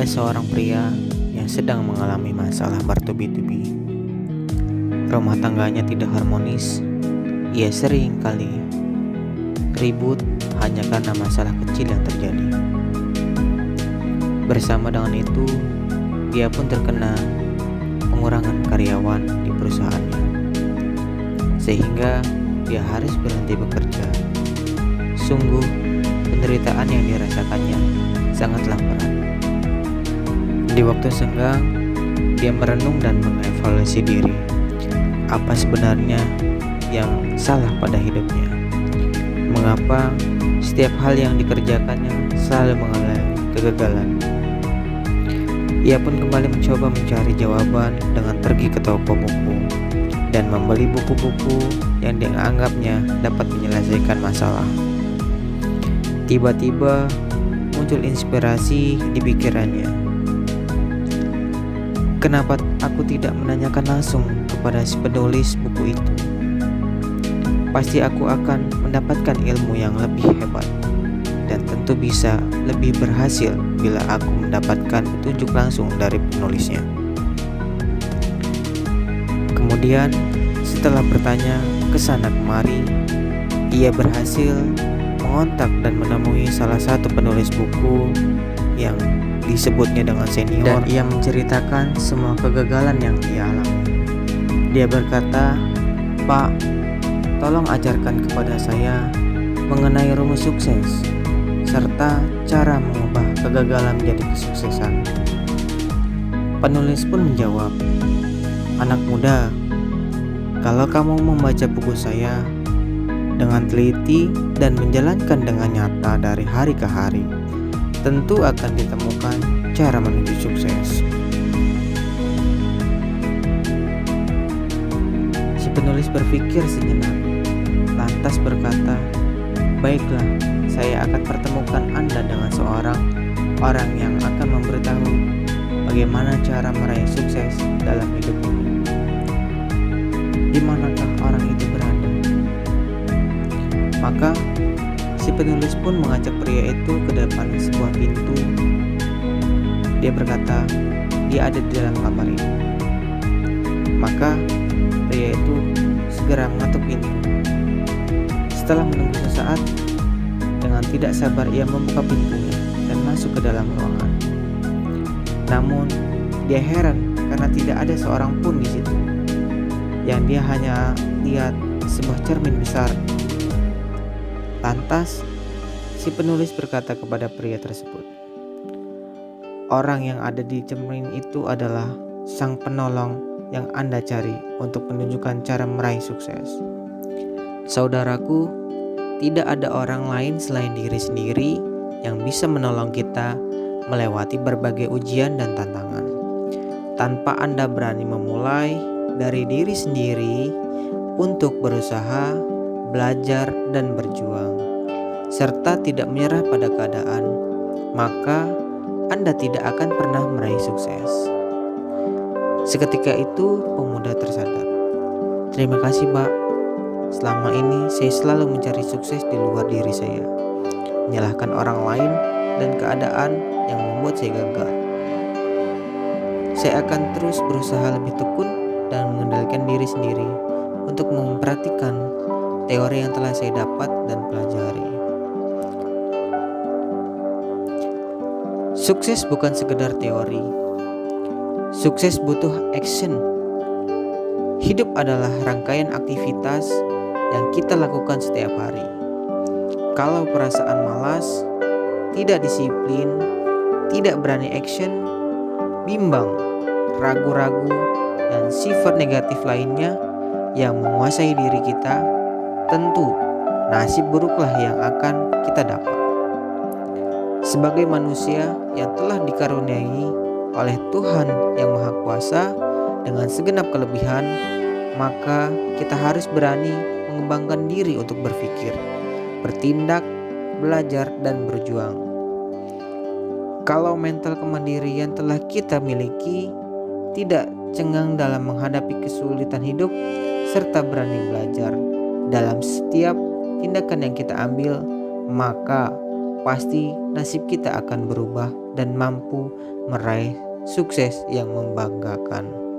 Ada seorang pria yang sedang mengalami masalah bertubi-tubi. Rumah tangganya tidak harmonis. Ia sering kali ribut hanya karena masalah kecil yang terjadi. Bersama dengan itu, dia pun terkena pengurangan karyawan di perusahaannya, sehingga dia harus berhenti bekerja. Sungguh, penderitaan yang dirasakannya sangatlah berat. Di waktu senggang, dia merenung dan mengevaluasi diri. Apa sebenarnya yang salah pada hidupnya? Mengapa setiap hal yang dikerjakannya selalu mengalami kegagalan? Ia pun kembali mencoba mencari jawaban dengan pergi ke toko buku dan membeli buku-buku yang dianggapnya dapat menyelesaikan masalah. Tiba-tiba muncul inspirasi di pikirannya. Kenapa aku tidak menanyakan langsung kepada si penulis buku itu? Pasti aku akan mendapatkan ilmu yang lebih hebat, dan tentu bisa lebih berhasil bila aku mendapatkan petunjuk langsung dari penulisnya. Kemudian, setelah bertanya ke sana kemari, ia berhasil mengontak dan menemui salah satu penulis buku yang disebutnya dengan senior, dan ia menceritakan semua kegagalan yang ia alami. Dia berkata, "Pak, tolong ajarkan kepada saya mengenai rumus sukses serta cara mengubah kegagalan menjadi kesuksesan." Penulis pun menjawab, "Anak muda, kalau kamu membaca buku saya dengan teliti dan menjalankan dengan nyata dari hari ke hari, tentu akan ditemukan cara menuju sukses." Si penulis berpikir sejenak, lantas berkata, "Baiklah, saya akan pertemukan Anda dengan seorang orang yang akan memberitahu bagaimana cara meraih sukses dalam hidup ini." Di manakah orang itu berada? Maka si penulis pun mengajak pria itu ke depan sebuah pintu. Dia berkata, dia ada di dalam kamar ini. Maka pria itu segera mengetuk pintu. Setelah menunggu sesaat, dengan tidak sabar ia membuka pintunya dan masuk ke dalam ruangan. Namun dia heran karena tidak ada seorang pun di situ. Yang dia hanya lihat sebuah cermin besar. Lantas si penulis berkata kepada pria tersebut, "Orang yang ada di cermin itu adalah sang penolong yang Anda cari untuk menunjukkan cara meraih sukses. Saudaraku, tidak ada orang lain selain diri sendiri yang bisa menolong kita melewati berbagai ujian dan tantangan. Tanpa Anda berani memulai dari diri sendiri untuk berusaha, belajar, dan berjuang, serta tidak menyerah pada keadaan, maka Anda tidak akan pernah meraih sukses." Seketika itu pemuda tersadar. "Terima kasih, Pak. Selama ini saya selalu mencari sukses di luar diri saya, menyalahkan orang lain dan keadaan yang membuat saya gagal. Saya akan terus berusaha lebih tekun dan mengendalikan diri sendiri untuk memperhatikan teori yang telah saya dapat dan pelajari." Sukses bukan sekedar teori. Sukses butuh action. Hidup adalah rangkaian aktivitas yang kita lakukan setiap hari. Kalau perasaan malas, tidak disiplin, tidak berani action, bimbang, ragu-ragu, dan sifat negatif lainnya yang menguasai diri kita, tentu nasib buruklah yang akan kita dapat. Sebagai manusia yang telah dikaruniai oleh Tuhan yang Maha Kuasa dengan segenap kelebihan, maka kita harus berani mengembangkan diri untuk berpikir, bertindak, belajar, dan berjuang. Kalau mental kemandirian telah kita miliki, tidak cengang dalam menghadapi kesulitan hidup, serta berani belajar dalam setiap tindakan yang kita ambil, maka pasti nasib kita akan berubah dan mampu meraih sukses yang membanggakan.